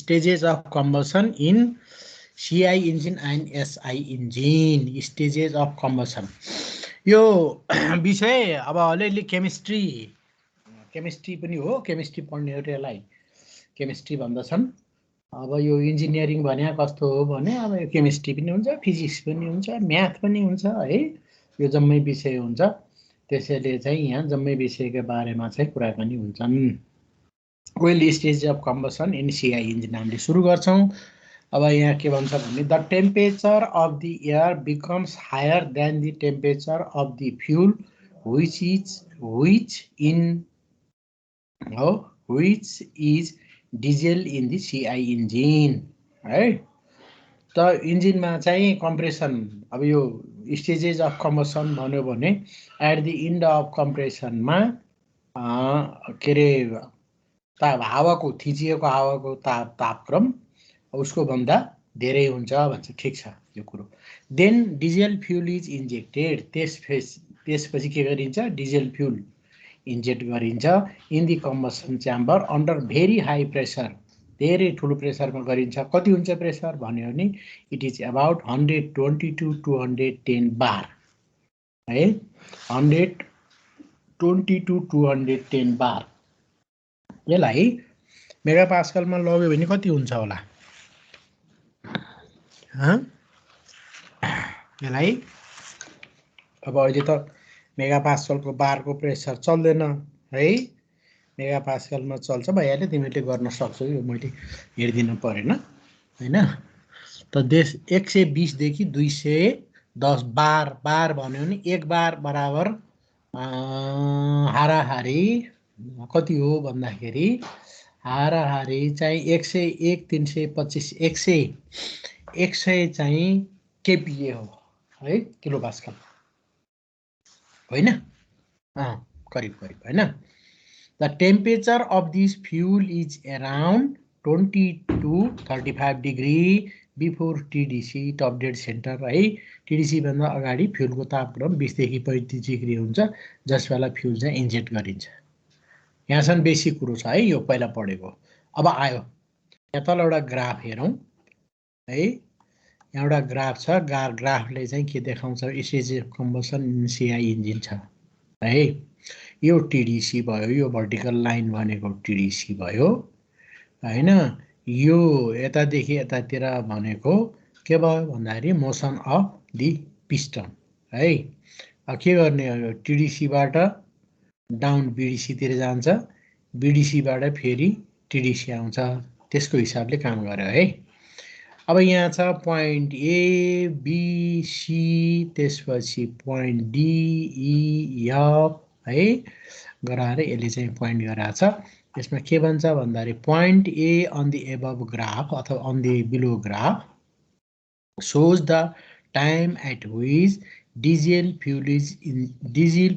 stages of combustion in CI engine and SI engine. Stages of combustion. यो विषय अब अलिअलि केमिस्ट्री पनि हो, केमिस्ट्री पढ्नेहरूलाई केमिस्ट्री भन्दछन्। अब यो इन्जिनियरिङ भने कस्तो हो भने अब यो केमिस्ट्री पनि हुन्छ, फिजिक्स पनि हुन्छ, म्याथ पनि हुन्छ है, यो जम्मै विषय हुन्छ। त्यसैले चाहिँ यहाँ जम्मै विषयका बारेमा चाहिँ कुराकानी हुन्छन्। Well stage of combustion in CI engine हामीले सुरु गर्छौँ। अब यहाँ के भन्छ भने the temperature of the air becomes higher than the temperature of the fuel which is diesel in the CI engine है। त इन्जिनमा चाहिँ कम्प्रेसन, अब यो स्टेजेस अफ कम्बसन भन्यो भने एट द इन्ड अफ कम्प्रेसनमा के अरे हावाको थिचिएको हावाको तापक्रम उसको भन्दा धेरै हुन्छ भन्छ। ठिक छ यो कुरो। Then diesel fuel is injected, त्यसपछि के गरिन्छ, डिजेल फ्युल इन्जेक्ट गरिन्छ in the combustion chamber under very high pressure, धेरै ठुलो प्रेसरमा गरिन्छ। कति हुन्छ प्रेसर भन्यो भने इट इज अबाउट 120 to 210 बार है, 120 to 210 बार। यसलाई मेगा पास्कलमा लग्यो भने कति हुन्छ होला, यसलाई अब अहिले त मेगा पास्कलको बारको प्रेसर चल्दैन है, मेगा पास्कलमा चल्छ। भइहाल्यो, तिमीले गर्न सक्छौ, यो मैले हेरिदिनु परेन हैन। त 120 देखि 210 बार भन्यो भने एक बार बराबर हाराहारी कति हो भन्दाखेरि हाराहारी चाहिँ 101 325 100 चाहिँ केपिए हो है, किलो पास्कल होइन, करिब होइन। The temperature of this fuel is around 20 to 35 degree before TDC top dead centre है। टिडिसी भन्दा अगाडि फ्युलको तापक्रम 20 देखि 35 डिग्री हुन्छ, जस बेला फ्युल चाहिँ इन्जेक्ट गरिन्छ। यहाँसम्म बेसी कुरो छ है, यो पहिला पढेको। अब आयो यहाँ तल एउटा ग्राफ हेरौँ है, यहाँ एउटा ग्राफ छ। ग्राफले चाहिँ के देखाउँछ, stage of combustion in CI engine छ है। यो टिडिसी भयो, यो भर्टिकल लाइन भनेको टिडिसी भयो हैन। यो यतादेखि यतातिर भनेको के भयो भन्दाखेरि मोसन अफ दि पिस्टन है। अब के गर्ने, यो टिडिसीबाट डाउन बिडिसीतिर जान्छ, बिडिसीबाट फेरि टिडिसी आउँछ, त्यसको हिसाबले काम गर्यो है। अब यहाँ छ पोइन्ट ए बी सी, त्यसपछि पोइन्ट डी ई एफ है गराएर यसले चाहिँ पोइन्ट गराएको छ। यसमा के भन्छ भन्दाखेरि point A on the above graph अथवा on the below graph shows the time at which diesel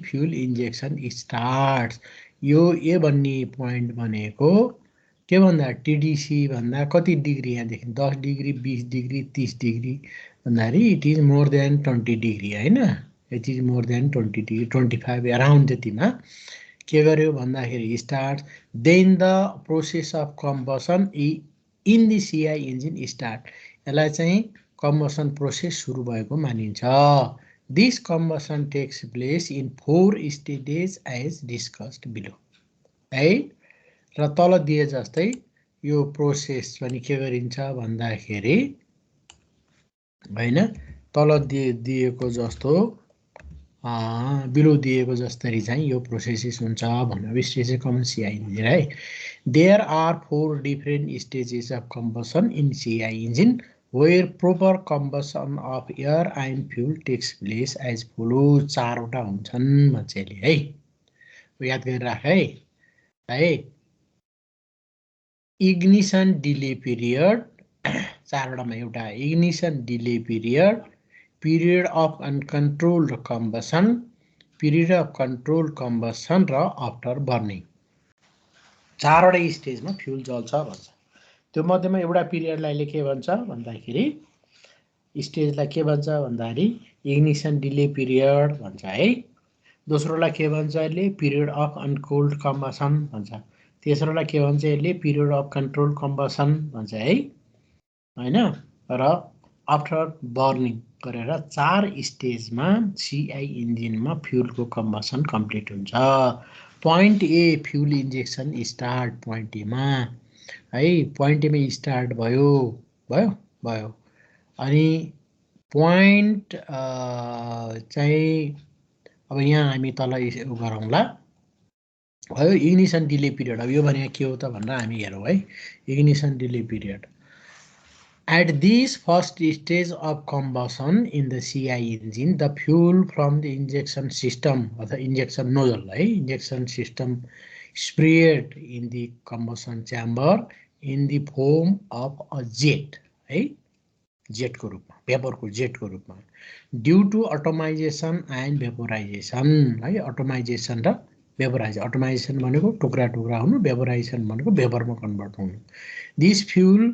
fuel injection starts। यो ए भन्ने पोइन्ट भनेको के भन्दा टिडिसी भन्दा कति डिग्री, यहाँदेखि 10 डिग्री 20 डिग्री 30 डिग्री भन्दाखेरि it is more than 20 degree होइन, it is more than 20 degree 25 around त्यतिमा के गर्यो भन्दाखेरि start. Then the process of combustion in the CI engine start, यसलाई चाहिँ कम्बसन प्रोसेस सुरु भएको मानिन्छ। This combustion takes place in 4 stages as discussed below है। र तल दिए जस्तै यो प्रोसेस पनि के गरिन्छ भन्दाखेरि हैन, तल दिएको जस्तो बिलो दिएको जस्तै चाहिँ यो प्रोसेस हुन्छ भन्नु। Stage of combustion CI engine है। There are 4 different stages of combustion in CI engine where proper combustion of air and fuel takes place as follows। 4 वटा हुन्छन् मान्छेले है, याद गरिराख है। इग्निसन डिले पिरियड 4 वटामा एउटा ignition delay period, period of uncontrolled combustion, period of control combustion र after burning. 4 वटा स्टेजमा फ्युल जल्छ भन्छ। त्यो मध्येमा एउटा पिरियडलाई के भन्छ भन्दाखेरि स्टेजलाई के भन्छ भन्दाखेरि इग्निसन डिले पिरियड भन्छ है। दोस्रोलाई के भन्छ अहिले पिरियड अफ अनकोल्ड कम्बसन भन्छ। तेस्रोलाई के भन्छ यसले पिरियड अफ कन्ट्रोल कम्बसन भन्छ है हैन र आफ्टर बर्निङ गरेर 4 स्टेजमा सीआई इन्जिनमा फ्युलको कम्बसन कम्प्लिट हुन्छ पोइन्ट ए फ्युल इन्जेक्सन स्टार्ट पोइन्ट एमा है पोइन्ट एमा स्टार्ट भयो अनि पोइन्ट चाहिँ अब यहाँ हामी तल गरौँला भयो इग्निसन डिले पिरियड अब यो भने के हो त भनेर हामी हेरौँ है ignition delay period At this first stage of combustion in the CI engine, the fuel from the injection system or the injection nozzle, injection system sprayed in the combustion chamber in the form of a jet, jet को रूपमा vapor को jet को रूपमा due to atomization and vaporization, atomization र vaporization. Atomization भनेको टुक्रा टुक्रा हुनु, vaporization भनेको vapor मा कन्भर्ट हुनु. This fuel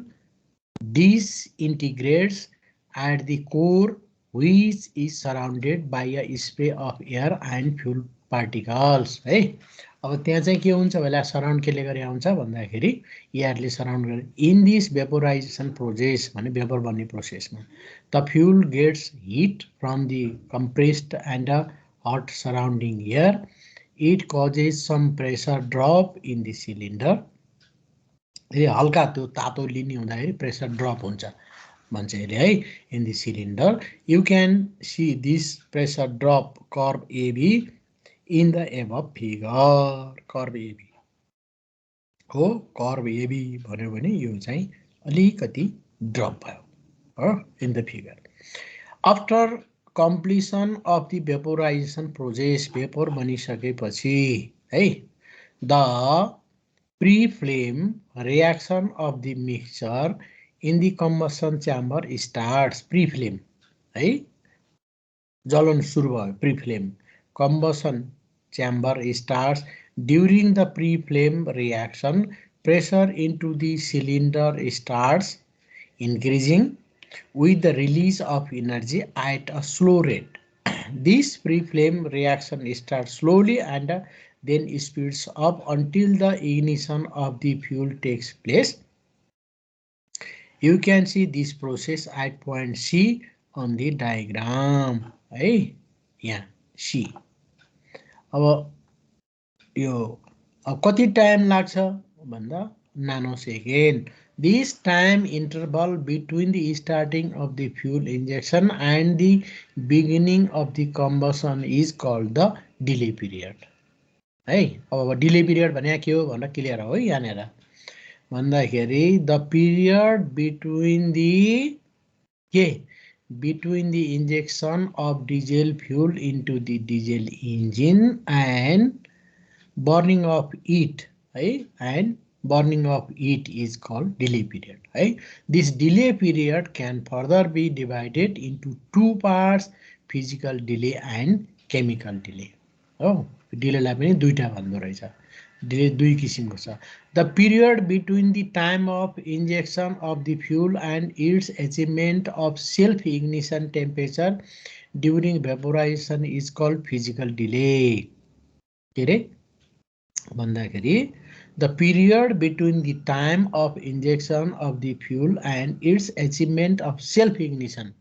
disintegrates at the core which is surrounded by a spray of air and fuel particles है अब त्यहाँ चाहिँ के हुन्छ भने सराउन्ड केले गरे आउँछ भन्दाखेरि एयरले सराउन्ड गरे इन दिस वेपोराइजेसन प्रोसेस भने वेपर बन्ने प्रोसेसमा the fuel gets heat from the compressed and hot surrounding air it causes some pressure drop in the cylinder हल्का त्यो तातो लिने हुँदाखेरि प्रेसर ड्रप हुन्छ भन्छ यसले है in the cylinder you can see this pressure drop curve AB in the above figure curve AB हो कर्भ एबी भन्यो भने यो चाहिँ अलिकति ड्रप भयो हो in the figure after completion of the vaporisation process vapour बनिसकेपछि है the pre-flame reaction of the mixture in the combustion chamber starts. Pre-flame, है जलन सुरु भयो pre-flame. Combustion chamber starts during the pre-flame reaction. Pressure into the cylinder starts increasing with the release of energy at a slow rate. This pre-flame reaction starts slowly and then speeds up until the ignition of the fuel takes place. You can see this process at point C on the diagram. है यहाँ C. अब यो कति time लाग्छ भन्दा नानो second. This time interval between the starting of the fuel injection and the beginning of the combustion is called the delay period. है अब डिले पिरियड भने के हो भनेर क्लियर हो यहाँनिर भन्दाखेरि the period between the injection of diesel fuel into the diesel engine and burning of it है and burning of it is called delay period है this delay period can further be divided into two parts physical delay and chemical delay हो डिलेलाई पनि दुईटा भन्दो रहेछ delay दुई किसिमको छ the period between the time of injection of the fuel and its achievement of self ignition temperature during vaporisation is called physical delay के अरे भन्दाखेरि the period between the time of injection of the fuel and its achievement of self ignition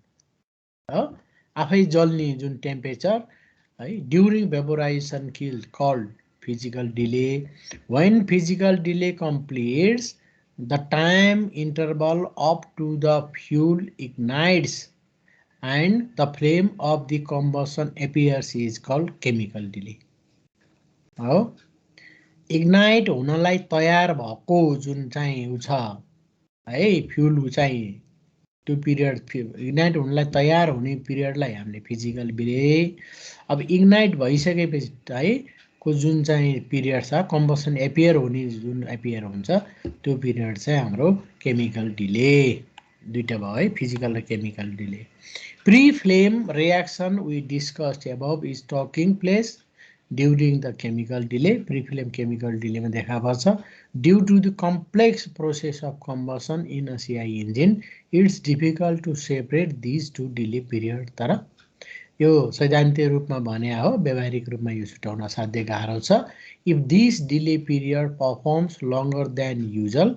आफै जल्ने जुन temperature during vaporization called physical delay. When physical delay completes, the time interval up to the fuel ignites and the flame of the combustion appears is called chemical delay. Ignite हुनलाई तयार भएको जुन चाहिँ छ है फ्युल चाहिँ त्यो period ignite हुनलाई तयार हुने पिरियडलाई हामीले फिजिकल डिले अब इग्नाइट भइसकेपछि है को जुन चाहिँ पिरियड छ कम्बसन एपियर हुने जुन एपियर हुन्छ त्यो पिरियड चाहिँ हाम्रो केमिकल डिले दुईटा भयो है फिजिकल र chemical delay pre flame reaction we discussed above is taking place during the chemical delay. Pre-flame chemical delay में देखा पर्छ due to the complex process of combustion in a CI engine it's difficult to separate these two delay period तर यो सैद्धान्तिक रूपमा भने हो, व्यावहारिक रूपमा यो छुटाउन असाध्य गाह्रो छ। If this delay period performs longer than usual,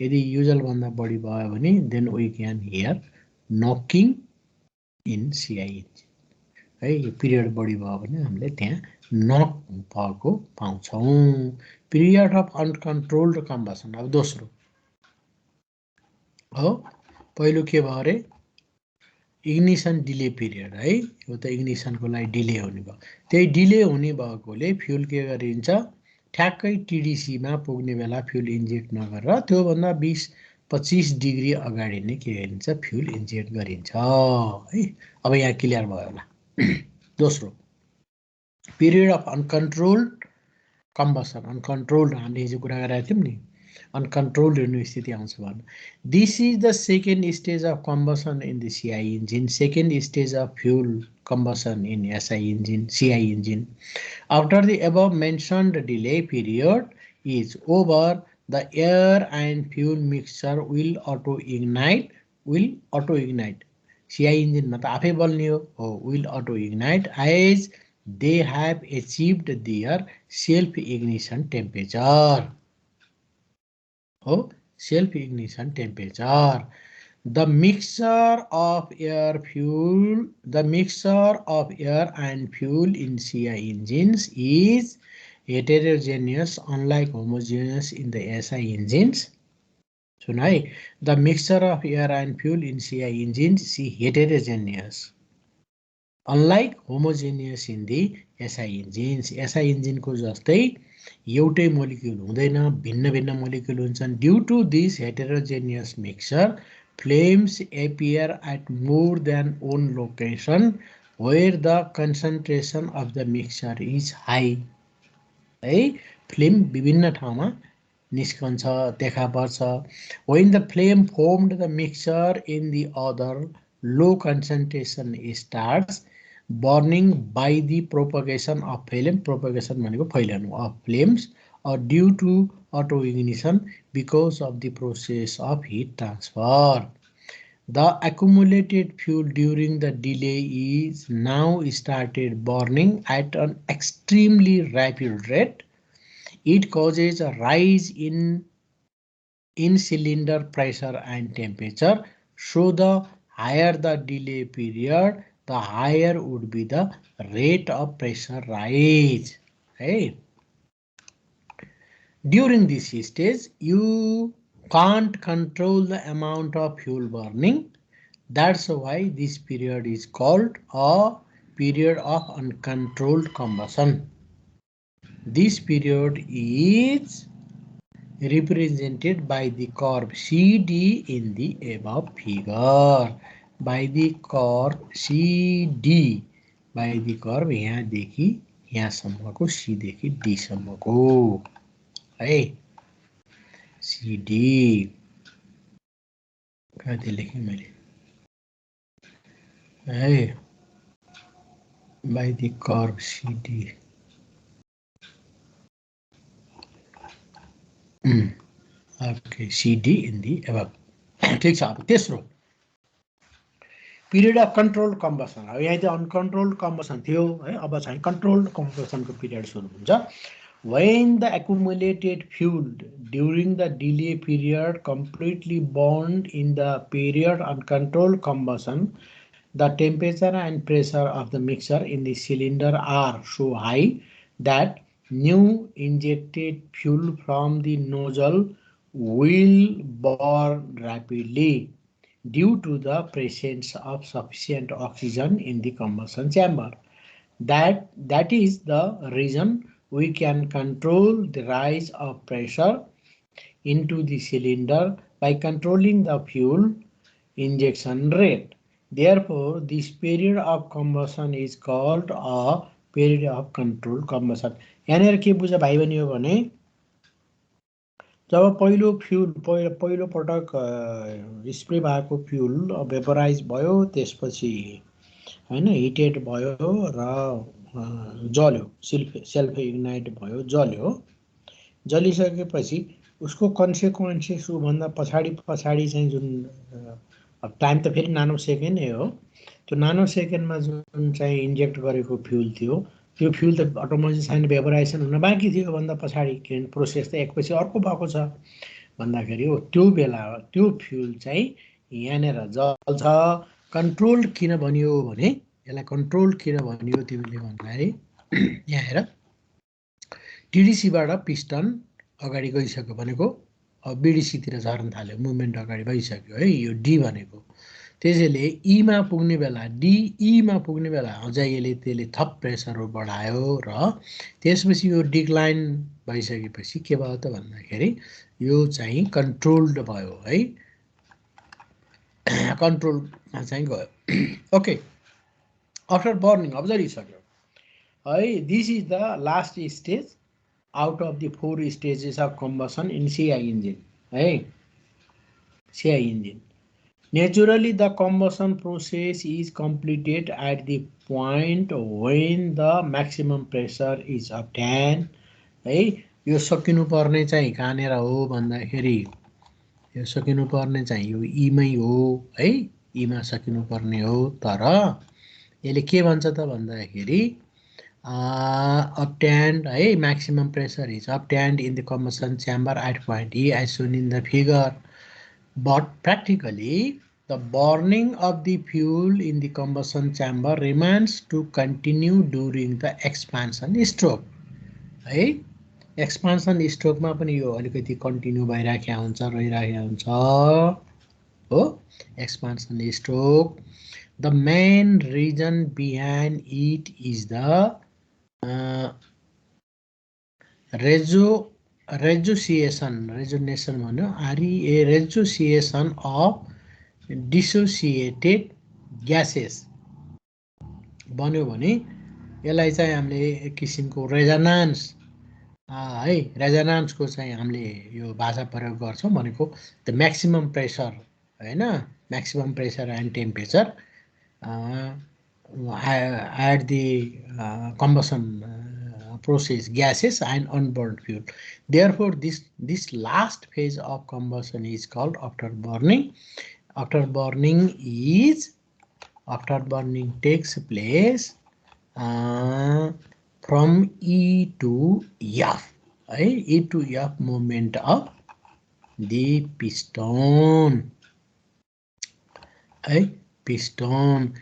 यदि युजल भन्दा बढी भयो भने then we can hear knocking in CI engine है। यो पिरियड बढी भयो भने हामीले त्यहाँ नक भएको पाउँछौँ। पिरियड अफ अनकन्ट्रोल्ड कम्बसन, अब दोस्रो हो। पहिलो के भयो अरे इग्निसन डिले पिरियड है, यो त इग्निसनको लागि डिले हुने भयो। त्यही डिले हुने भएकोले फ्युल के गरिन्छ, ठ्याक्कै टिडिसीमा पुग्ने बेला फ्युल इन्जेक्ट नगरेर त्योभन्दा 20-25 डिग्री अगाडि नै के गरिन्छ, फ्युल इन्जेक्ट गरिन्छ है। अब यहाँ क्लियर भयो होला। दोस्रो period of uncontrolled combustion, uncontrolled हामीले हिजो कुरा गरेका थियौँ नि, अनकन्ट्रोल्ड हुने स्थिति आउँछ भने this is the second stage of combustion in the CI engine, second stage of fuel combustion in SI engine, CI engine. After the above mentioned delay period is over, the air and fuel mixture will auto ignite, CI इन्जिनमा त आफै बल्ने हो, will auto ignite as they have achieved their self-ignition temperature. Oh, self-ignition temperature. The mixture of air and fuel in CI engines is heterogeneous, unlike homogeneous in the SI engines. So now, the mixture of air and fuel in CI engines is heterogeneous, unlike homogeneous in the SI engines. SI engine को जस्तै एउटै molecule हुँदैन, भिन्न भिन्न molecule हुन्छन्। Due to this heterogeneous mixture flames appear at more than one location where the concentration of the mixture is high. है, flame विभिन्न ठाउँमा निस्कन्छ, देखा पर्छ। When the flame formed the mixture in the other low concentration starts burning by the propagation of flame, propagation भनेको फैलनु of flames, or due to auto ignition because of the process of heat transfer. The accumulated fuel during the delay is now started burning at an extremely rapid rate. It causes a rise in cylinder pressure and temperature. So the higher the delay period, the higher would be the rate of pressure rise. Hey, during this stage, you can't control the amount of fuel burning. That's why this period is called a period of uncontrolled combustion. This period is represented by the curve CD in the above figure. By the curve CD, by the curve यहाँदेखि यहाँसम्मको, C देखि D सम्मको है, CD कति लेखेँ मैले है, by the curve CD. Okay, CD in the above. ठिक छ। अब तेस्रो पिरियड अफ कन्ट्रोल्ड कम्बसन, अब यहाँ चाहिँ अनकन्ट्रोल्ड कम्बसन थियो है, अब चाहिँ कन्ट्रोल्ड कम्बसनको पिरियड सुरु हुन्छ। When the accumulated fuel during the delay period completely burned in the period uncontrolled combustion, the temperature and pressure of the mixture in the cylinder are so high that new injected fuel from the nozzle will burn rapidly due to the presence of sufficient oxygen in the combustion chamber. That is the reason we can control the rise of pressure into the cylinder by controlling the fuel injection rate. Therefore, this period of combustion is called a period of controlled combustion. यहाँनिर के बुझ भाइ बहिनी हो भने जब पहिलो fuel पहिलो पटक स्प्रे भएको फ्युल भेपराइज भयो, त्यसपछि हैन हिटेड भयो र जल्यो, सेल्फ इग्नाइट भयो, जल्यो। जलिसकेपछि उसको कन्सिक्वेन्सेस भन्दा पछाडि चाहिँ जुन अब टाइम त फेरि नानो सेकेन्ड हो। त्यो नानो सेकेन्डमा जुन चाहिँ इन्जेक्ट गरेको फ्युल थियो त्यो फ्युल त अटोमाइजेसन भेपराइजेसन हुन बाँकी थियो भन्दा पछाडि, किनभने प्रोसेस त एकपछि अर्को भएको छ भन्दाखेरि हो त्यो बेला त्यो फ्युल चाहिँ यहाँनिर जल्छ। कन्ट्रोल्ड किन भनियो भने, यसलाई कन्ट्रोल्ड किन भनियो तिमीले भन्दाखेरि यहाँ हेर, टिडिसीबाट पिस्टन अगाडि गइसक्यो भनेको अब बिडिसीतिर झर्न थाल्यो, मुभमेन्ट अगाडि भइसक्यो है, यो डी भनेको। त्यसैले ईमा पुग्ने बेला, डिईमा पुग्ने बेला अझै त्यसले थप प्रेसरहरू बढायो र त्यसपछि यो डिक्लाइन भइसकेपछि के भयो त भन्दाखेरि यो चाहिँ कन्ट्रोल्ड भयो है, कन्ट्रोलमा चाहिँ गयो। ओके, आफ्टर बर्निङ अब्जर्भिसक्यो है, this is the last stage out of the 4 stages of combustion in CI engine है, CI engine. Naturally, the combustion process is completed at the point when the maximum pressure is obtained है। यो सकिनु पर्ने चाहिँ कहाँनिर हो भन्दाखेरि यो सकिनु पर्ने चाहिँ यो ईमै हो है, ईमा सकिनु पर्ने हो। तर यसले के भन्छ त भन्दाखेरि obtained है, maximum pressure is obtained in the combustion chamber at point E as shown in the figure, but practically the burning of the fuel in the combustion chamber remains to continue during the expansion stroke है। Expansion स्ट्रोकमा पनि यो अलिकति continue भइराखेको हुन्छ, रहिराखेको हुन्छ हो। Expansion stroke, the main reason behind it is the resonation भन्यो आरइए, रेजोसिएसन अफ डिसोसिएटेड ग्यासेस बन्यो भने यसलाई चाहिँ हामीले एक किसिमको रेजोनान्स है, रेजोनान्सको चाहिँ हामीले यो भाषा प्रयोग गर्छौँ भनेको द म्याक्सिमम प्रेसर हैन, maximum pressure and temperature at the combustion process gases and unburned fuel. Therefore, this last phase of combustion is called after burning. After burning takes place from E to F. E to F movement of the piston. Piston.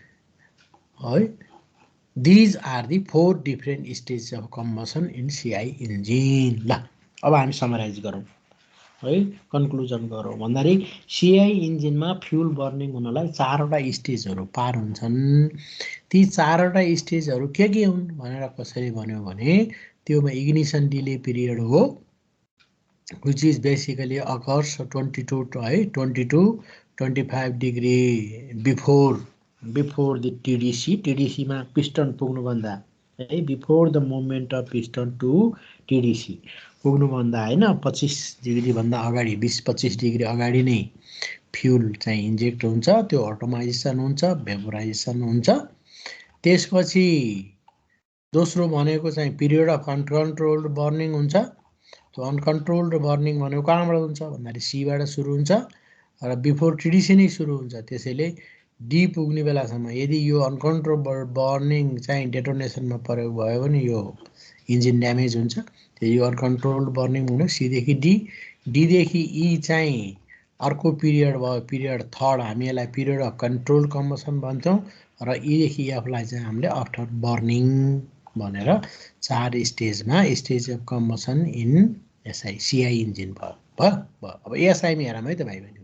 These are the 4 different stages of combustion in CI engine. ल अब हामी summarise गरौँ है, conclusion गरौँ भन्दाखेरि CI इन्जिनमा fuel burning हुनलाई 4वटा स्टेजहरू पार हुन्छन्। ती 4वटा स्टेजहरू के हुन् भनेर कसरी भन्यो भने त्योमा इग्निसन डिले पिरियड हो, which is basically occurs 22-25 degree before the TDC मा पिस्टन पुग्नुभन्दा है, before the movement of piston to TDC पुग्नुभन्दा हैन 25 डिग्री भन्दा अगाडि, 20-25 डिग्री अगाडि नै फ्युल चाहिँ इन्जेक्ट हुन्छ, त्यो अटोमाइजेसन हुन्छ, भेपोराइजेसन हुन्छ। त्यसपछि दोस्रो भनेको चाहिँ पिरियड अफ अनकन्ट्रोल्ड बर्निङ हुन्छ। त्यो अनकन्ट्रोल्ड बर्निङ भनेको कहाँबाट हुन्छ भन्दाखेरि सीबाट सुरु हुन्छ र बिफोर टिडिसी नै सुरु हुन्छ। त्यसैले डी पुग्ने बेलासम्म यदि यो अनकन्ट्रोल्ड बर्निङ चाहिँ डेटोनेसनमा प्रयोग भयो भने यो इन्जिन ड्यामेज हुन्छ। त्यो यो अनकन्ट्रोल्ड बर्निङ हुनु सीदेखि डी, डीदेखि ई चाहिँ अर्को पिरियड भयो, पिरियड थर्ड, हामी यसलाई पिरियड अफ कन्ट्रोल कम्बसन भन्छौँ र ईदेखि एफलाई चाहिँ हामीले आफ्टर बर्निङ भनेर 4 स्टेजमा stage of combustion in SI CI engine भयो। अब एसआईमा हेरौँ है त भाइ बहिनी,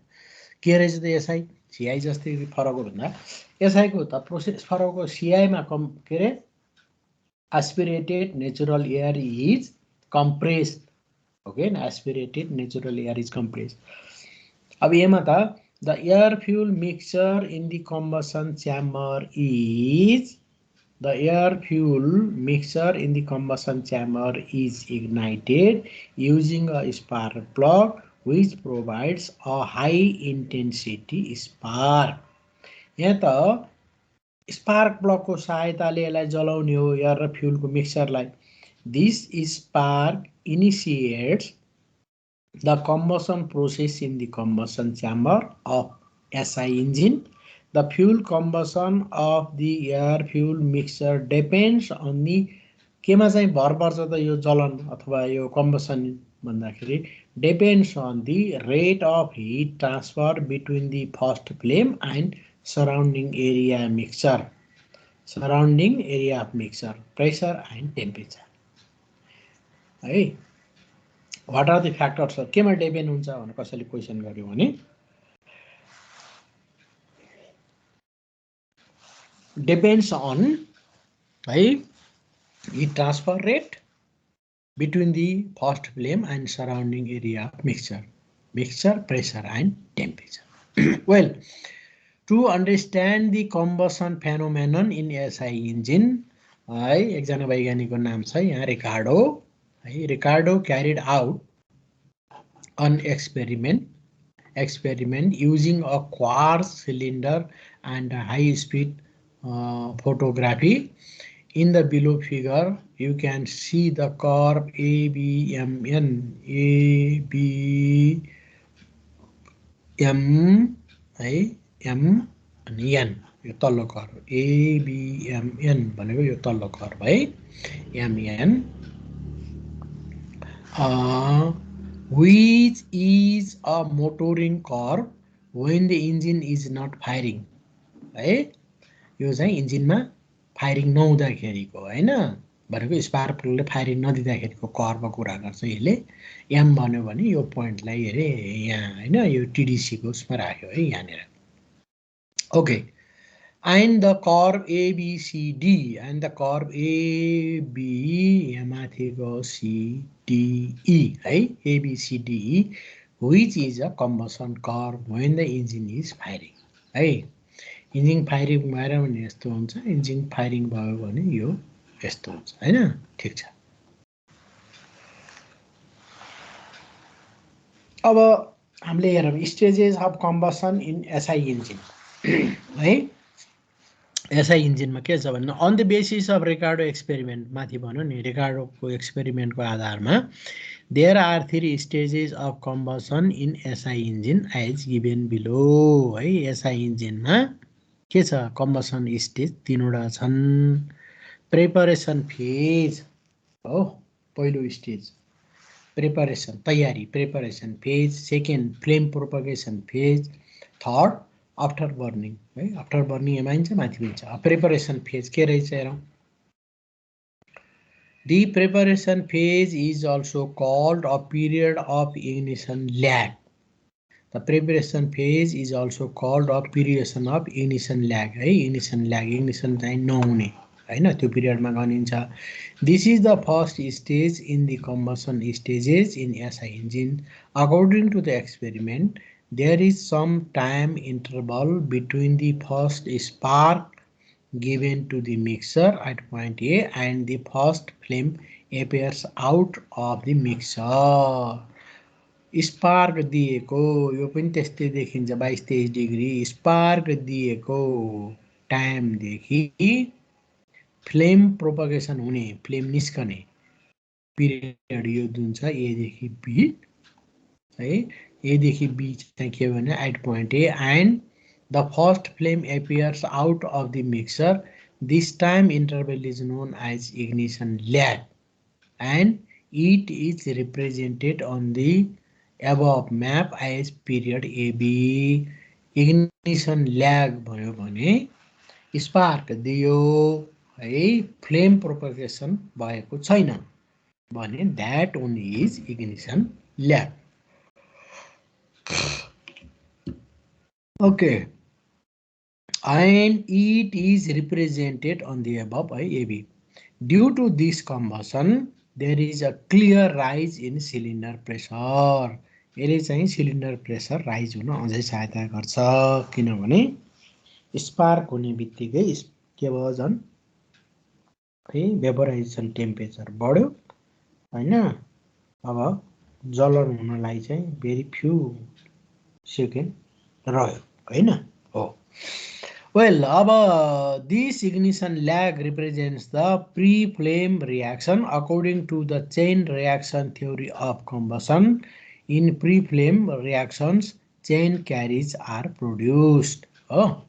के रहेछ त एसआई सिआई जस्तै फरक हो भन्दा एसआईको त प्रोसेस फरक हो। सिआईमा के अरे aspirated natural air is compressed, okay, aspirated natural air is compressed. अब यसमा त the air fuel mixture in the combustion chamber is the air fuel mixture in the combustion chamber is ignited using a spark plug which provides a high intensity spark. यहाँ त spark plug को सहायताले यसलाई जलाउने हो air र fuel को मिक्सचरलाई। This spark initiates the combustion process in the combustion chamber of SI engine. The fuel combustion of the air fuel mixture depends on the केमा चाहिँ भर पर्छ त यो जलन अथवा यो कम्बसन भन्दाखेरि depends on the rate of heat transfer between the first flame and surrounding area mixture. Surrounding area of mixture, pressure and temperature. है What are the factors? केमा डिपेन्ड हुन्छ भनेर कसैले क्वेशन गर्यो भने depends on heat transfer rate between the first flame and surrounding area of mixture pressure and temperature. Well, to understand the combustion phenomenon in SI engine, एकजना वैज्ञानिकको नाम छ यहाँ रिकार्डो. Ricardo carried out an experiment using a quartz cylinder and high-speed photography. In the below figure, you can see the curve ABMN, M and N. यो तल्लो curve ABMN भनेको यो तल्लो curve है MN, which is a motoring curve when the engine is not firing. है यो चाहिँ इन्जिनमा firing नहुँदाखेरिको हैन भनेको स्पार्क प्लगले फायरिङ नदिँदाखेरिको कर्वको कुरा गर्छ यसले. M भन्यो भने यो पोइन्टलाई हेरे यहाँ हैन यो TDC को उसमा राख्यो है यहाँनेर. Okay, and the curve ABCD and the curve AB यहाँ माथिको CDE है ABCDE, which is a combustion curve when the engine is firing. है इन्जिन फायरिङ भएर भने यस्तो हुन्छ, इन्जिन फायरिङ भयो भने यो यस्तो हुन्छ हैन. ठीक छ. अब हामीले हेरौँ stages of combustion in SI engine है. SI इन्जिनमा के छ भन्नु on the basis of Ricardo experiment माथि भन्यो नि रिकार्डोको एक्सपेरिमेन्टको आधारमा there are 3 stages of combustion in SI engine as given below है. SI इन्जिनमा के छ कम्बसन स्टेज तीनवटा छन्. प्रिपरेसन फेज हो पहिलो स्टेज प्रिपरेसन तयारी preparation phase, second flame propagation phase, third after burning है. आफ्टर बर्निङ एमाइन्छ माथि हुन्छ. प्रिपरेसन फेज के रहेछ हेरौँ. The preparation phase is also called a period of ignition lag. The preparation phase is also called a period of ignition lag है. ignition lag ignition चाहिँ नहुने हैन त्यो पिरियडमा गनिन्छ. This is the first stage in the combustion stages in SI engine. According to the experiment, there is some time interval between the first spark given to the mixer at point A and the first flame appears out of the mixer. Spark दिएको यो पनि त्यस्तै देखिन्छ 22-23 degree. Spark दिएको टाइमदेखि flame propagation हुने flame निस्कने period यो जुन छ A देखि B है. A देखि B चाहिँ के भने at point A and the first flame appears out of the mixer. This time interval is known as ignition lag and it is represented on the above map as period AB. Ignition lag भयो भने spark दियो है flame propagation भएको छैन भने that only is ignition lag. Okay, and it is represented on the above by AB. Due to this combustion, there is a clear rise in cylinder pressure. यसले चाहिँ cylinder pressure rise हुन अझै सहायता गर्छ किनभने स्पार्क हुने बित्तिकै के भयो झन् है भेपोराइजेसन टेम्परेचर बढ्यो हैन. अब जलन हुनलाई चाहिँ भेरी फ्यु सेकेन्ड रह्यो हैन हो. Well, this ignition lag represents the pre-flame reaction according to the chain reaction theory of combustion. In pre-flame reactions, chain carriages are produced. Oh.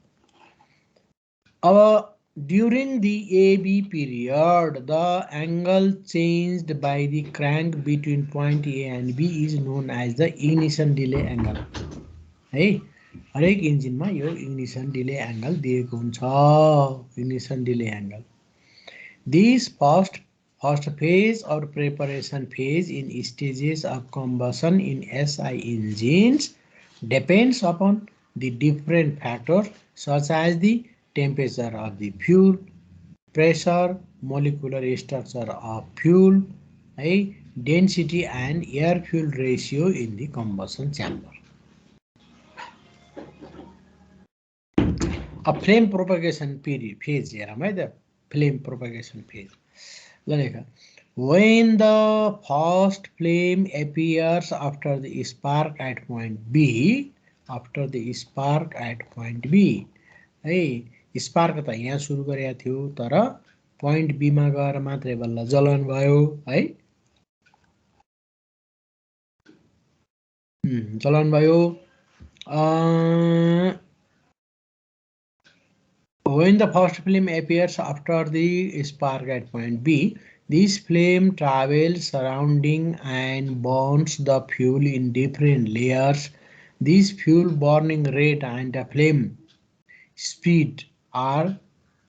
During the AB period, the angle changed by the crank between point A and B is known as the ignition delay angle. है हरेक इन्जिनमा यो ignition delay angle दिएको हुन्छ. Ignition delay angle. This first phase or preparation phase in stages of combustion in SI engines depends upon the different factors such as the temperature of the fuel, pressure, molecular structure of fuel, density and air-fuel ratio in the combustion chamber. A flame propagation phase here, the flame propagation phase. When the first flame appears after the spark at point B, है spark त यहाँ सुरु गरेको थियो तर point B मा गएर मात्रै बल्ल जलन भयो है जलन भयो. When the first flame appears after the spark at point B, this flame travels surrounding and burns the fuel in different layers. This fuel burning rate and the flame speed are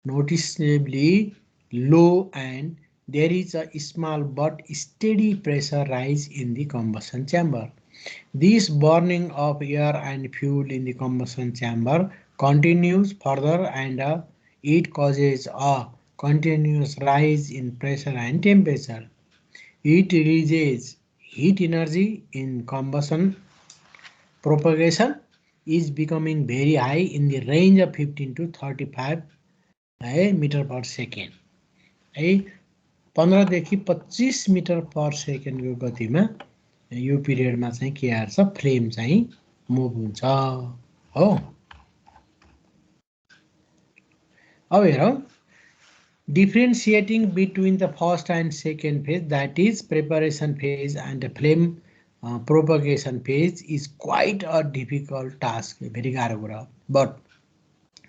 noticeably low and there is a small but steady pressure rise in the combustion chamber. This burning of air and fuel in the combustion chamber continues further and it causes a continuous rise in pressure and temperature. It releases heat energy in combustion. Propagation is becoming very high in the range of 15 to 35 meter per second. 15 देखि 25 metre पर सेकेन्डको गतिमा यो पिरियडमा चाहिँ के आर्छ flame चाहिँ move हुन्छ हो. अब हेरौं differentiating between the first and second phase, that is preparation phase and the flame propagation phase, is quite a difficult task, very गाह्रो कुरा. But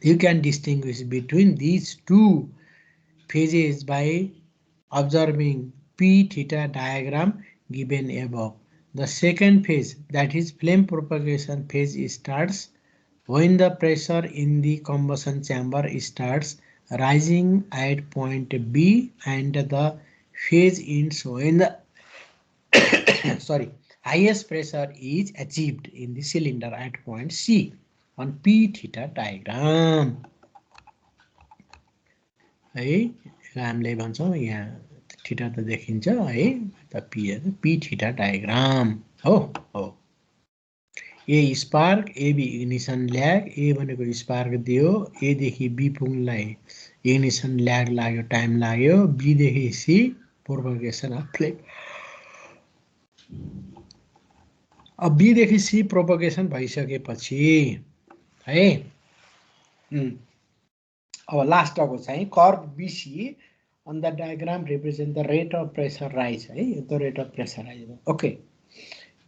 you can distinguish between these two phases by observing P theta diagram given above. The second phase, that is flame propagation phase, starts when the pressure in the combustion chamber starts rising at point B and the phase ends when the highest pressure is achieved in the cylinder at point C on P theta diagram. है हामीले भन्छौं यहाँ theta त देखिन्छ है त P theta diagram हो. A spark A B ignition lag A भनेको spark दियो ए देखि बी पुग्नलाई इग्निसन ल्याग लाग्यो टाइम लाग्यो बी देखि सी प्रोपगेसन अफ फ्लेम. अब बी देखि सी प्रोपगेसन भइसकेपछि है अब लास्टको चाहिँ curve BC on the diagram represent the rate of pressure rise है the rate of pressure rise. Okay.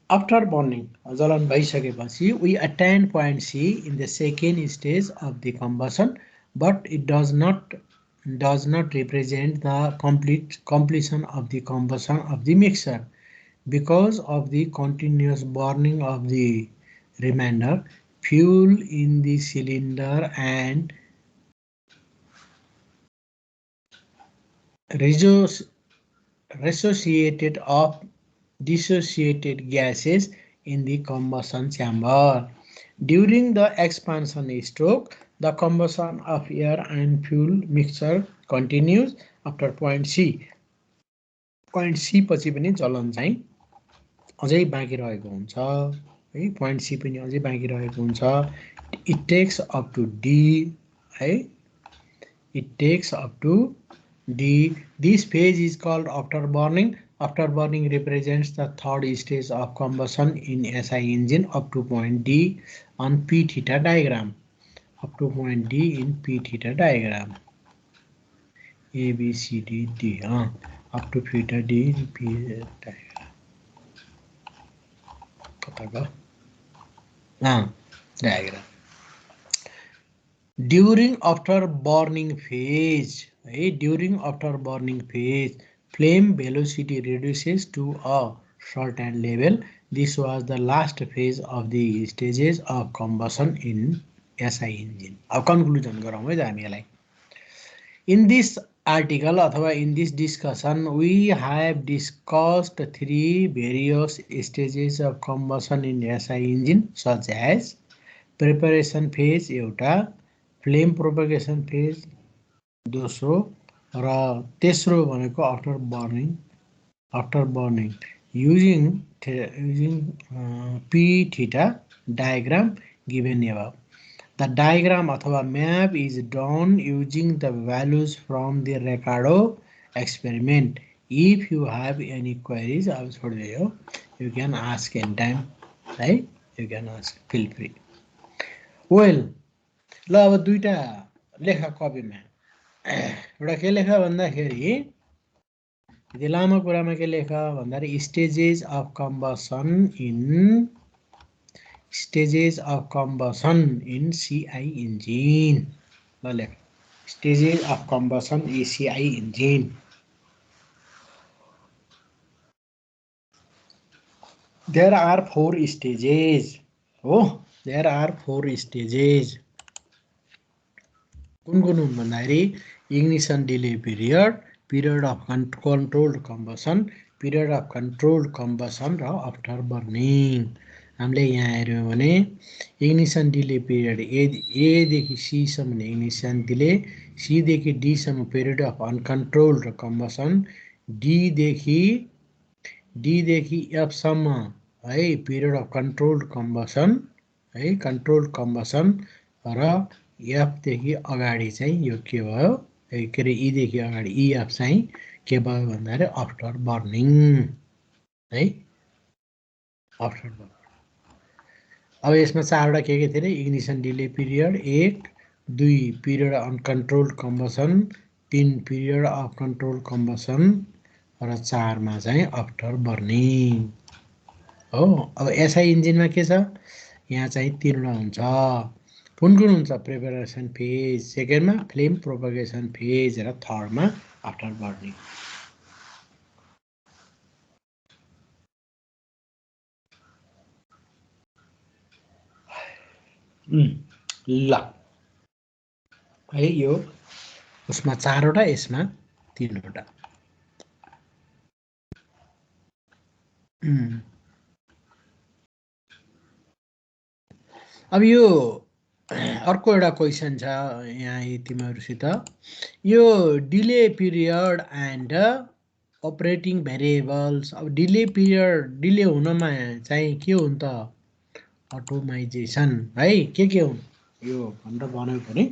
After burning, जलन भइसकेपछि we attain point C in the second stage of the combustion, but it does not represent the completion of the combustion of the mixture because of the continuous burning of the remainder fuel in the cylinder and dissociated gases in the combustion chamber. During the expansion stroke, the combustion of air and fuel mixture continues after point C. Point C पछि पनि जलन चाहिँ अझै बाँकी रहेको हुन्छ है. point C पनि अझै बाँकी रहेको हुन्छ. It takes up to D है. It takes up to D. This phase is called after burning. After burning represents the third stage of combustion in SI engine up to point D on P theta diagram. Up to point D in P theta diagram. A, B, C, D, D. Up to theta D in P theta diagram. Diagram. During after burning phase, right? During after burning phase, flame velocity reduces to a certain level. This was the last phase of the stages of combustion in SI engine. अब conclusion गरौँ है त हामीलाई. In this article अथवा in this discussion, we have discussed three various stages of combustion in SI engine, such as preparation phase एउटा, flame propagation phase दोस्रो र तेस्रो भनेको after burning using p theta diagram given above. The diagram अथवा map is drawn using the values from the Ricardo experiment. If you have any queries, I will छोडिदिए हो, you can ask anytime, right? You can ask, feel free. Well, ल अब दुईटा लेखा कपीमा एउटा के लेख भन्दाखेरि यदि लामो कुरामा के लेख भन्दाखेरि stages of combustion in CI engine. ल लेख stages of combustion in CI engine. There are 4 stages. Oh, there are 4 stages. कुन कुन हुन् भन्दाखेरि ignition delay period, period of controlled combustion, period of controlled combustion र after burning. हामीले यहाँ हेर्यौं भने ignition delay period A देखि C सम्म ignition delay, C देखि D सम्म period of uncontrolled combustion, D देखि F सम्म है period of controlled combustion है, controlled combustion र F देखि अगाडि चाहिँ यो के भयो, के रे E देखि अगाडि EF चाहिँ के भयो भन्दाखेरि आफ्टर बर्निङ है, आफ्टर बर्निङ. अब यसमा चारवटा के थिए रे, ignition delay period 1, 2 period uncontrolled combustion, 3 period of controlled combustion र 4 मा चाहिँ आफ्टर बर्निङ हो. अब एसआई इन्जिनमा के छ, यहाँ चाहिँ 3 वटा हुन्छ. कुन कुन हुन्छ, प्रिपरेसन फेज, सेकेन्डमा फ्लेम प्रोपगेसन फेज र थर्डमा आफ्टर बर्निङ. ल है यो उसमा 4 वटा, यसमा 3 वटा. अब यो अर्को एउटा क्वेसन छ यहाँ तिमीहरुसित, यो delay period and operating variables. अब डिले पिरियड, डिले हुनमा चाहिँ के हुन्छ त, अटोमाइजेसन है, के हुन् यो भनेर भन्यो भने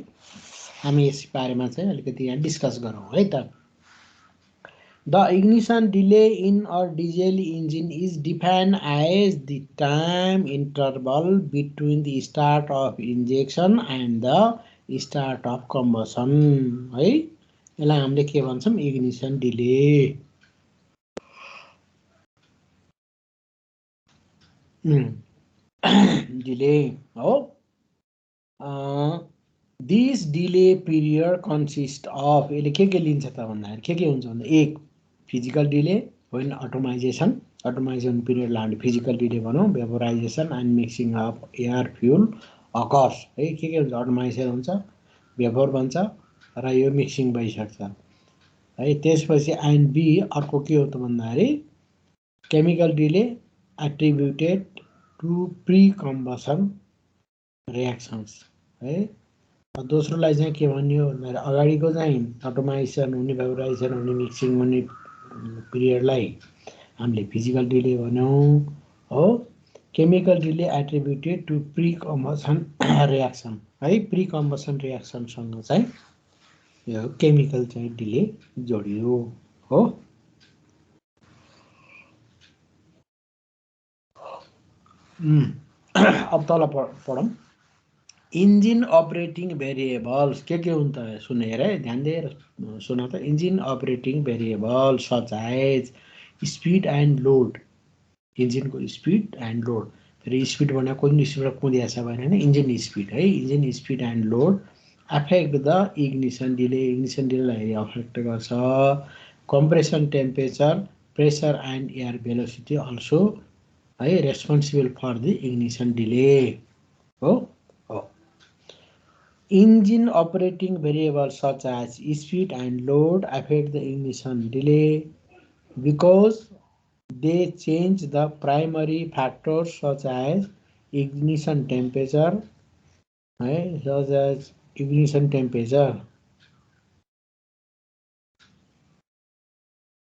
हामी यस बारेमा चाहिँ अलिकति यहाँ डिस्कस गरौँ है त. The ignition delay in a diesel engine is defined as the time interval between the start of injection and the start of combustion है. यसलाई हामीले के भन्छौं, ignition delay. delay हो. This delay period consists of, यसले के लिन्छ त भन्दाखेरि के हुन्छ भन्दा, एक physical delay when automation period लाई हामीले फिजिकल डिले भनौं, vaporisation and mixing of air fuel occurs है. के हुन्छ, अटोमाइजेसन हुन्छ, वेपोर बन्छ र यो मिक्सिङ भइसक्छ है. त्यसपछि एन्ड बी अर्को के हो त भन्दाखेरि chemical delay attributed to pre combustion reactions है. दोस्रोलाई चाहिँ के भन्यो भन्दाखेरि अगाडिको चाहिँ अटोमाइजेसन हुने, वेपोराइजेसन हुने, मिक्सिङ हुने पिरियडलाई हामीले फिजिकल डिले भन्यौं हो. Chemical delay attributed to pre combustion reaction है. प्री कम्बसन रिएक्सनसँग चाहिँ यो केमिकल चाहिँ डिले जोडियो हो. अब तल पढौं. इंजिन ऑपरेटिंग वेरिएबल्स के हुन् त सुनेर ध्यान दिएर सुन त. Engine operating variables such as speed and load, engine को स्पीड एंड लोड. र स्पिड भनेको कुन स्पिडमा कुदिएको छ भने इन्जिन स्पिड है engine speed and load affect the ignition डिलेलाई अफेक्ट गर्छ compression temperature pressure and air velocity also है responsible for the ignition delay हो engine operating variables such as speed and load affect the ignition delay because they change the primary factors such as ignition temperature, right? Such as ignition temperature.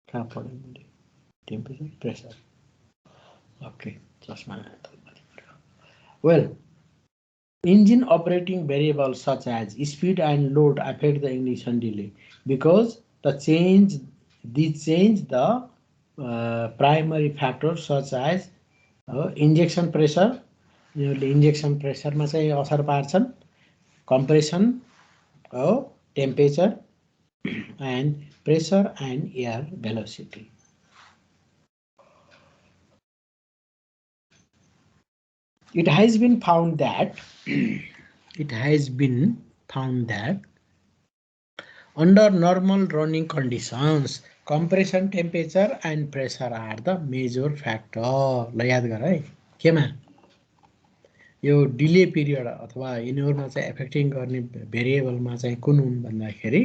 Temperature, pressure. Okay, just my well. Engine operating variables such as speed and load affect the ignition delay because these change the primary factors such as injection pressure, injection pressure मा चाहिँ असर पार्छन् compression, temperature and pressure and air velocity. It has been found that under normal running conditions, compression temperature and pressure are the major factor. ल याद गर है केमा यो डिले पिरियड अथवा यिनीहरुमा चाहिँ एफेक्टिङ गर्ने भेरिएबलमा चाहिँ कुन हुन् भन्दाखेरि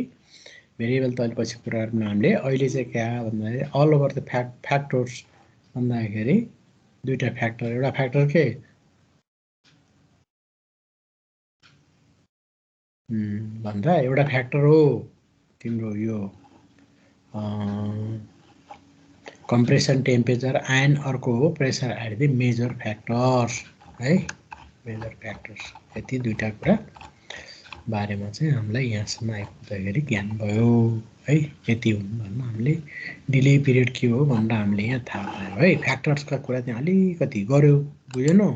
भेरिएबल त अलि पछि कुरा गरौँ हामीले अहिले चाहिँ के भन्दाखेरि अल ओभर द फ्याक्टर्स भन्दाखेरि दुईटा फ्याक्टर एउटा फ्याक्टर के भन्दा एउटा फ्याक्टर हो तिम्रो यो कम्प्रेसन टेम्परेचर एन्ड अर्को हो pressure at the major factors है मेजर फ्याक्टर्स यति दुईटा कुरा बारेमा चाहिँ हामीलाई यहाँसम्म आइपुग्दाखेरि ज्ञान भयो है यति हुन् भन्नु हामीले डिले पिरियड के हो भनेर हामीले यहाँ थाहा पायौँ है फ्याक्टर्सका कुरा त्यहाँ अलिकति गर्यो बुझेनौ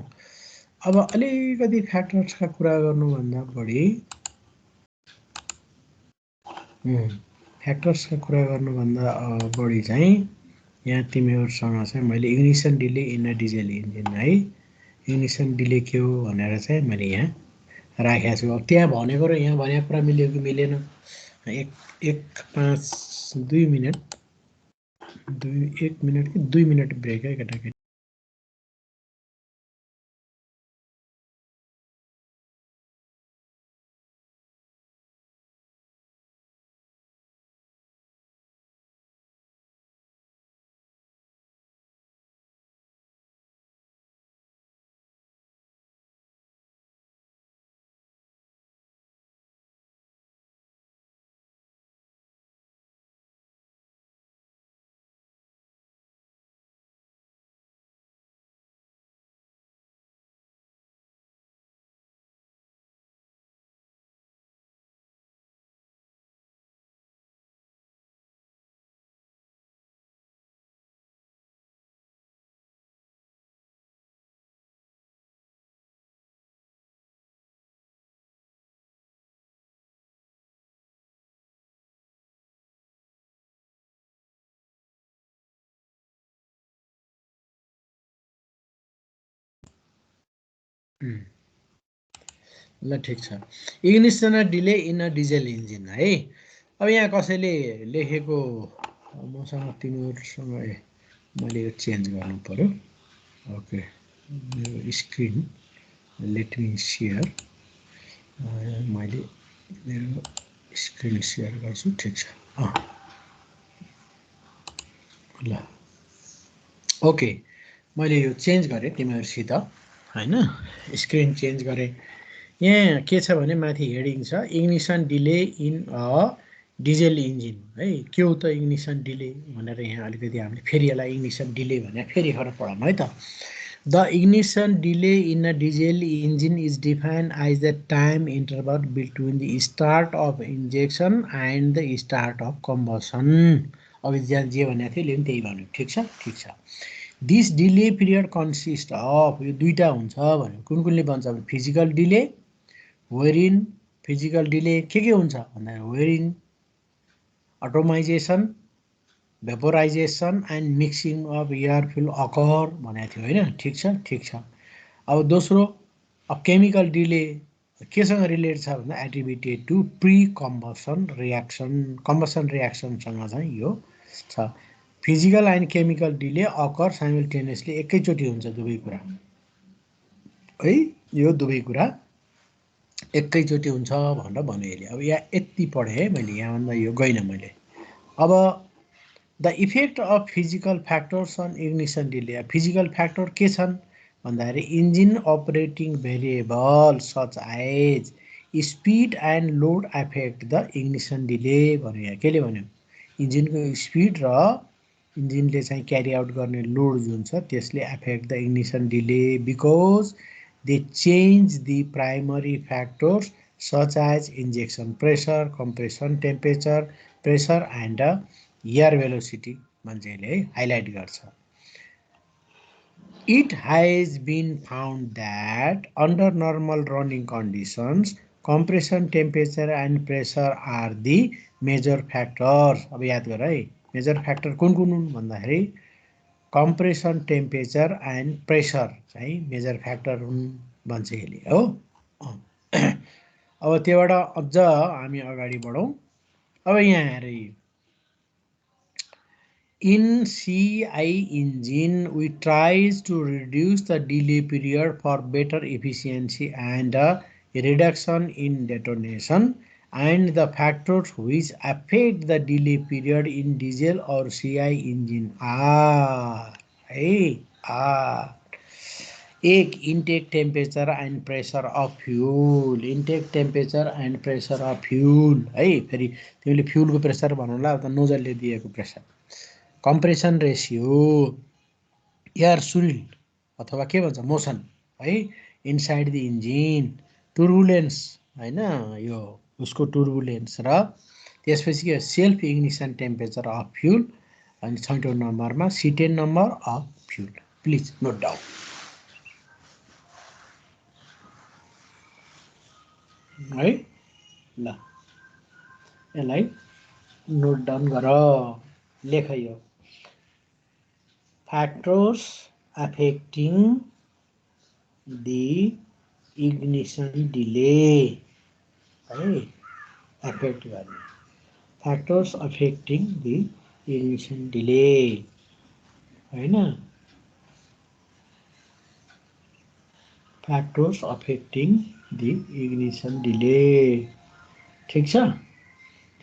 अब अलिकति फ्याक्टर्सका कुरा गर्नुभन्दा बढी फ्याक्टर्सका कुरा गर्नुभन्दा बढी चाहिँ यहाँ तिमीहरूसँग चाहिँ मैले ignition delay in a diesel engine है इग्निसन डिले के हो भनेर चाहिँ मैले यहाँ राखेको छु अब त्यहाँ भनेको र यहाँ भनेको कुरा मिल्यो कि मिलेन दुई मिनट ब्रेक है केटाकेटी ल ठिक छ ignition delay in a diesel engine है अब यहाँ कसैले लेखेको मसँग तिमीहरूसँग मैले यो चेन्ज गर्नु पर्यो ओके मेरो स्क्रिन लेट मी सेयर मैले मेरो स्क्रिन सेयर गर्छु ठिक छ ल ओके मैले यो चेन्ज गरेँ तिमीहरूसित हैन स्क्रिन चेन्ज गरेँ यहाँ के छ भने माथि हेडिङ छ ignition delay in a diesel engine है के हो त इग्निसन डिले भनेर यहाँ अलिकति हामीले फेरि यसलाई इग्निसन डिले भने फेरि गरेर पढौँ है त the ignition delay in a diesel engine is defined as the time interval between the start of injection and the start of combustion अब जे भनेको थियो ले पनि त्यही भन्यो ठिक छ this delay period consist of यो दुईटा हुन्छ भने कुनले भन्छ भने physical delay wherein physical delay के हुन्छ भन्दा wherein atomisation vaporisation and mixing of air fuel occur भनेको थियो हैन ठिक छ अब दोस्रो अब केमिकल डिले केसँग रिलेटेड छ भन्दा एट्रिब्युटेड टु प्री कम्बसन रियाक्सनसँग चाहिँ यो छ। Physical and chemical delay occur simultaneously एकैचोटि हुन्छ दुवै कुरा है, यो दुवै कुरा एकैचोटि हुन्छ भनेर भन्यो यसले। अब यहाँ यति पढेँ है मैले, यहाँभन्दा यो गइनँ मैले। अब the effect of physical factors on ignition delay, physical factor के छन् भन्दाखेरि engine operating variable such as speed and load effect the ignition delay भन्यो। यहाँ केले भन्यो, इन्जिनको स्पिड र इन्जिनले चाहिँ क्यारी आउट गर्ने लोड जुन छ त्यसले effect the ignition delay because they change the primary factors such as injection pressure, compression temperature, pressure and air velocity मान्छेले है हाइलाइट गर्छ। It has been found that under normal running conditions, compression temperature and pressure are the major factors. अब याद गर है, major factor कुन कुन हुन् भन्दाखेरि कम्प्रेसन टेम्परेचर एन्ड प्रेसर चाहिँ मेजर फ्याक्टर हुन् भन्छ यसले हो। अब त्योबाट अझ हामी अगाडि बढौँ। अब यहाँ हेर, in CI engine, we tries to reduce the delay period for better efficiency and reduction in detonation, and the factors which affect the delay period in diesel or CI engine are एक intake temperature and pressure of fuel, intake temperature and pressure of fuel है। फेरि तिमीले फ्युलको pressure भन्नुला उता नोजलले दिएको pressure, compression ratio, air सुरिल अथवा के भन्छ motion है इनसाइड द इन्जिन, टुर्बुलेन्स होइन यो उसको टुर्बुलेन्स, र त्यसपछि के self ignition temperature of fuel, अनि 6औं नम्बरमा C10 number of fuel. Please note down है, ल यसलाई नोट डाउन गर, लेख यो factors affecting the ignition delay है, एफेक्ट गर्ने factors affecting the ignition delay हैन, factors affecting the ignition delay। ठिक छ,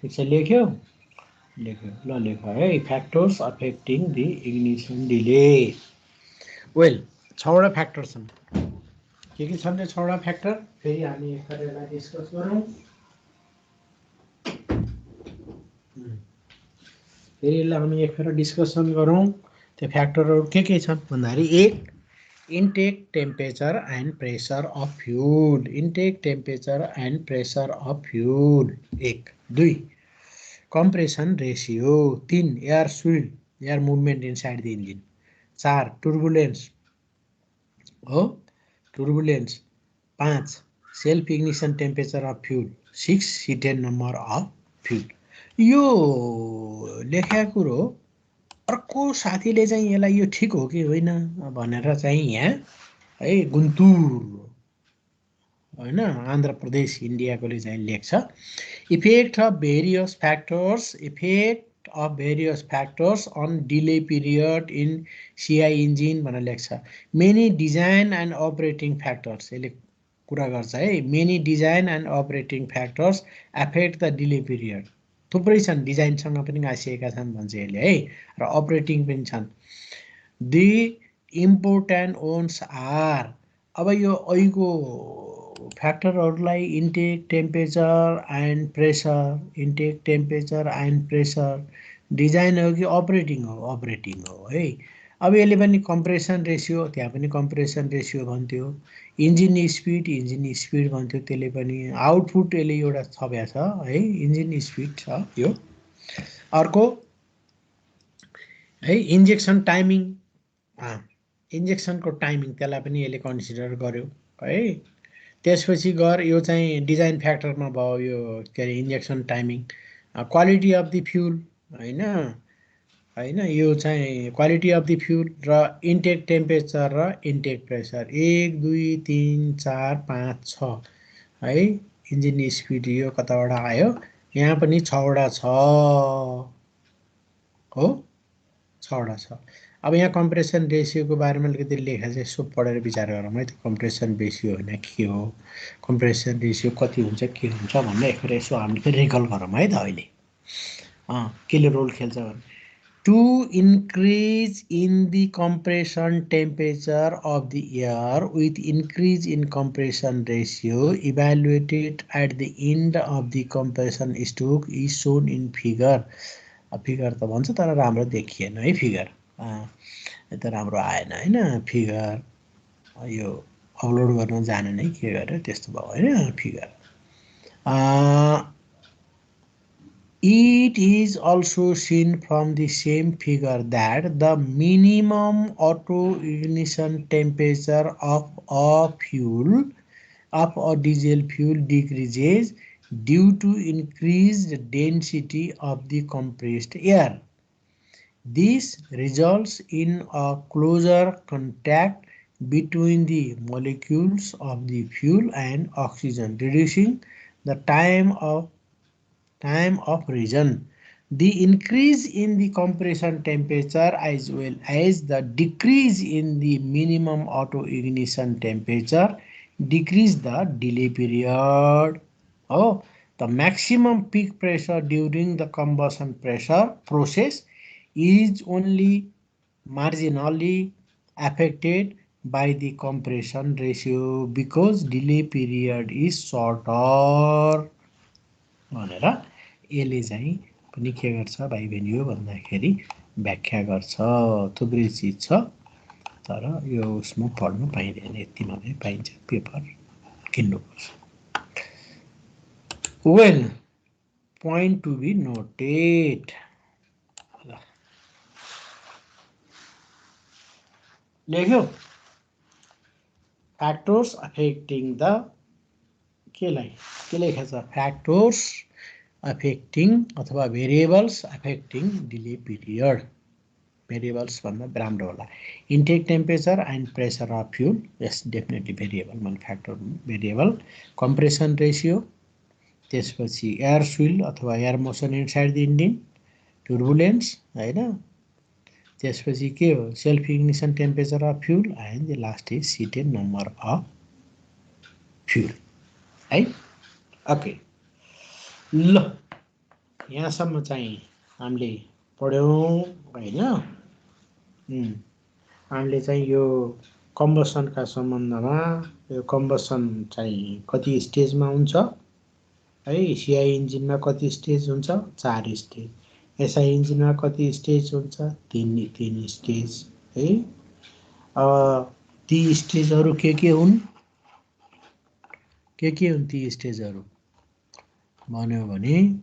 ठिक छ, लेख्यो लेख्यो, ल लेख है, factors affecting the ignition delay. Well 6वटा फ्याक्टर छन्, के छन् त्यो 6वटा फ्याक्टर, फेरि हामी एकपल्ट डिस्कस गरौँ। फेरि यसलाई हामी एकपल्ट डिस्कसन गरौँ। त्यो फ्याक्टरहरू के छन् भन्दाखेरि, एक intake temperature and pressure of fuel, intake temperature and pressure of fuel एक। दुई compression ratio, 3 air swirl air movement inside the engine, 4 turbulence हो turbulence, 5 self ignition temperature of fuel, 6 C10 number of fuel. यो लेखेको कुरो अर्को साथीले चाहिँ यसलाई यो ठिक हो कि होइन भनेर चाहिँ यहाँ है गुन्तुर होइन आन्ध्र प्रदेश इन्डियाकोले चाहिँ लेख्छ, effect of various factors on delay period in CI engine भनेर लेख्छ। Many design and operating factors, यसले कुरा गर्छ है, many design and operating factors affect the delay period, थुप्रै छन्, डिजाइनसँग पनि गाँसिएका छन् भन्छ यसले है, र अपरेटिङ पनि छन्। दि इम्पोर्टेन्ट ओन्स आर, अब यो अहिलेको फ्याक्टरहरूलाई intake temperature and pressure, intake temperature and pressure, design हो कि अपरेटिङ हो, अपरेटिङ हो है। अब यसले पनि कम्प्रेसन रेसियो, त्यहाँ पनि कम्प्रेसन रेसियो भन्थ्यो, इन्जिन स्पिड भन्थ्यो, त्यसले पनि आउटपुट यसले एउटा छप्या छ है, इन्जिन स्पिड छ यो। अर्को है इन्जेक्सन टाइमिङ, इन्जेक्सनको टाइमिङ त्यसलाई पनि यसले कन्सिडर गर्यो है। त्यसपछि गएर यो चाहिँ डिजाइन फ्याक्टरमा भयो, यो के अरे injection timing, quality of the fuel होइन, हैन। यो चाहिँ क्वालिटी अफ द फ्युल र इन्टेक टेम्परेचर र इन्टेक प्रेसर 1 2 3 4 5 6 है। इन्जिन स्पिड यो कताबाट आयो, यहाँ पनि 6 वटा छ हो, 6 वटा छ। अब यहाँ कम्प्रेसन रेसियोको बारेमा अलिकति लेखा छ, यसो पढेर विचार गरौँ है। त्यो कम्प्रेसन रेसियो होइन के हो, कम्प्रेसन रेसियो कति हुन्छ के हुन्छ भन्ने एकखेर यसो हामीले रिकल गरौँ है त। अहिले केले रोल खेल्छ भने, to increase in the compression temperature of the air with increase in compression ratio evaluated at the end of the compression stroke is shown in figure। Figure त भन्छ तर राम्रो देखिएन है फिगर, यता राम्रो आएन होइन फिगर। यो अपलोड गर्न जाने नै के गरेर त्यस्तो भयो होइन figure. It is also seen from the same figure that the minimum auto ignition temperature of a diesel fuel decreases due to increased density of the compressed air. This results in a closer contact between the molecules of the fuel and oxygen, reducing the time of region. The increase in the compression temperature as well as the decrease in the minimum auto ignition temperature decrease the delay period. Oh, the maximum peak pressure during the combustion process is only marginally affected by the compression ratio because delay period is shorter भनेर यसले चाहिँ पनि के गर्छ भाइ बहिनी भन्दाखेरि व्याख्या गर्छ। थुप्रै चिज छ तर यो उसमा पढ्नु पाइँदैन, यति मात्रै पाइन्छ, पेपर किन्नुपर्छ। Well point to be noted, लेख्यो फ्याक्टर्स अफेक्टिङ द केलाई के लेखेको छ, फ्याक्टर्स अफेक्टिङ अथवा variables affecting delay period. Variables भन्दा राम्रो होला। Intake temperature and pressure of fuel, यस डेफिनेटली भेरिएबल मन फ्याक्टर भेरिएबल। कम्प्रेसन रेसियो, त्यसपछि एयर स्विल अथवा air motion inside the engine, turbulence होइन, त्यसपछि के हो self ignition temperature of fuel and the last is cetane number of fuel है। Okay ल यहाँसम्म चाहिँ हामीले पढ्यौँ होइन। हामीले चाहिँ यो कम्बसनका सम्बन्धमा, यो कम्बसन चाहिँ कति स्टेजमा हुन्छ है। सिआई इन्जिनमा कति स्टेज हुन्छ, 4 स्टेज। एसआई इन्जिनमा कति स्टेज हुन्छ, 3 स्टेज है। ती स्टेजहरू के हुन्, के हुन् ती स्टेजहरू भन्यो भने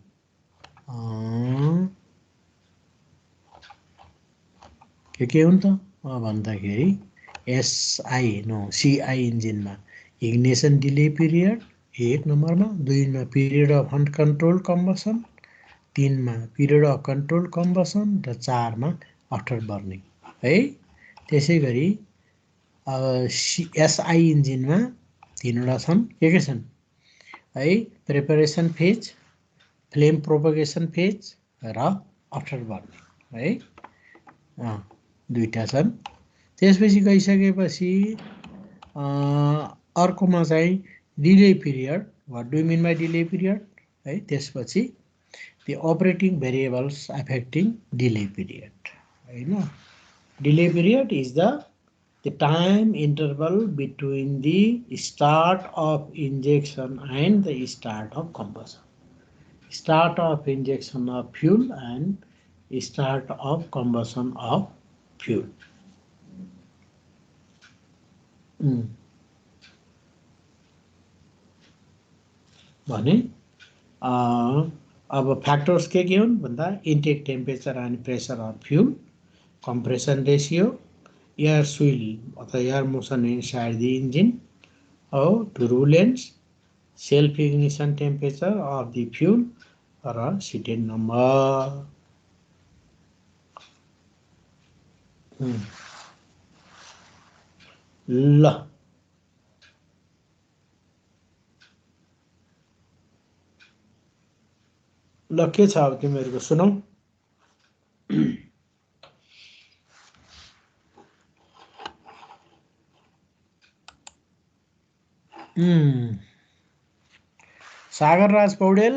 के हुन् त भन्दाखेरि एसआई सिआई इन्जिनमा इग्निसन डिले पिरियड 1 नम्बरमा, 2 मा पिरियड अफ अनकन्ट्रोल्ड कम्बसन, 3 मा पिरियड अफ कन्ट्रोल्ड कम्बसन र 4 मा आफ्टर बर्निङ है। त्यसै गरी एसआई इन्जिनमा 3 वटा छन्, के छन् है, preparation phase, flame propagation phase र आफ्टर बर्निङ है, 2टा छन्। त्यसपछि गइसकेपछि अर्कोमा चाहिँ delay period, what do mean by delay period है। त्यसपछि the operating variables affecting delay period होइन। delay period is the time interval between the start of injection and the start of combustion, start of injection of fuel and start of combustion of fuel। भने अब factors के हुन् भन्दा intake temperature and pressure of fuel, compression ratio, air swirl अथवा air motion inside the engine हो, turbulence, self ignition temperature of the fuel र cetane number ल ल के छ अब तिमीहरूको सुनौ। सागर राज पौडेल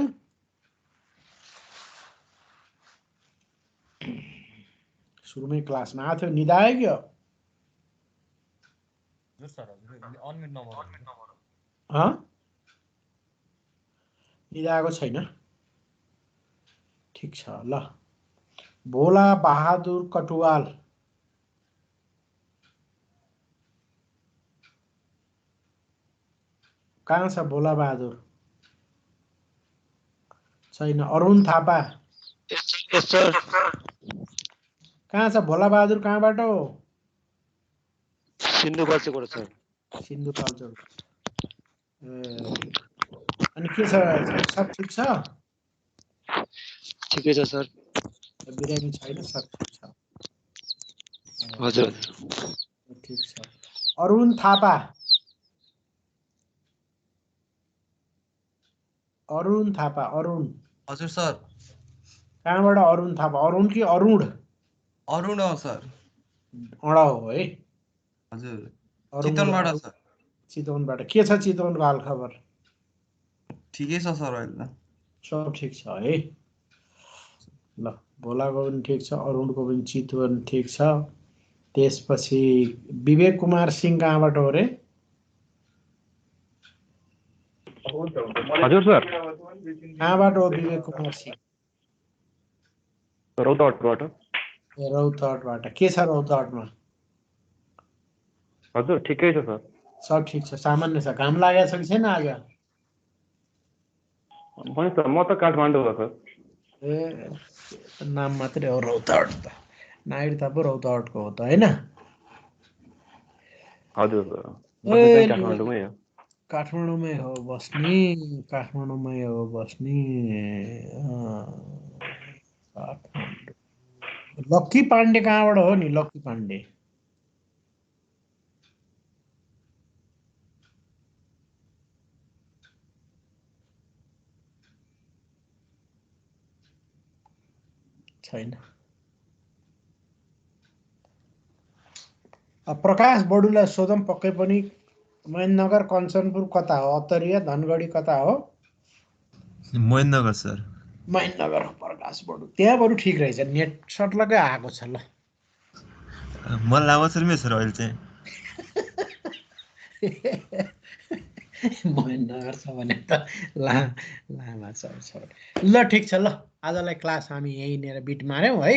सुरुमै क्लासमा आएको थियो, निदा आयो क्या? निदा आएको छैन? ठिक छ ल। भोला बहादुर कटुवाल कहाँ छ? भोला बहादुर छैन। अरुण थापा यस सर। कहाँ छ? भोला बहादुर कहाँबाट हो? सिन्धुपाल्चोकबाट सर। सिन्धुपाल्चोक। अनि के छ, सब ठिक छ? ठिकै छ सर। बिरामी छैन? सब ठिक छ? हजुर ठिक छ। अरुण थापा अरुण थापा अरुण हजुर सर। कहाँबाट अरुण थापा? अरुण कि अरुण? अरुण हो सर। अडा हो है? हजुर अरुण चितवनबाट सर। चितवनबाट। के छ चितवनको हाल खबर? ठिकै छ सर अहिले त। सब ठिक छ है? ल भोलाको पनि ठिक छ, अरुणको पनि चितवन ठिक छ। त्यसपछि विवेक कुमार सिंह कहाँबाट हो रे? हजुर सर। कहाँबाट हो विवेक कुमार सिंह? रौतहटबाट। रौतहटबाट। के छ रौतहटमा? हजुर ठिकै छ सर। सब ठिक छ, सामान्य छ। घाम लागेको छ कि छैन आज? होइन सर, म त काठमाडौँ हो सर। ए नाम मात्रै हो रौतहट त। नाइड त पो रौतहटको हो त होइन? हजुर सर, बस्ने चाहिँ काठमाडौँमै हो। काठमाडौँमै हो बस्ने? काठमाडौँमै हो बस्ने? लक्की पाण्डे कहाँबाट हो नि? लक्की पाण्डे छैन। प्रकाश बडुलाई सोधौँ पक्कै पनि। महेन्द्रनगर, कञ्चनपुर कता हो? अत्तरिया, धनगढी कता हो? महेन्द्रनगर सर। महेन्द्रनगर हो प्रकाश बडु। त्यहाँ बरु ठिक रहेछ, नेट सटलकै आएको छ। ल मलाई लामो सर सर अहिले चाहिँ महेन्द्रनगर छ भने त लामा छ। ल ठिक छ। ल आजलाई क्लास हामी यहीँनिर बिट मार्यौँ है।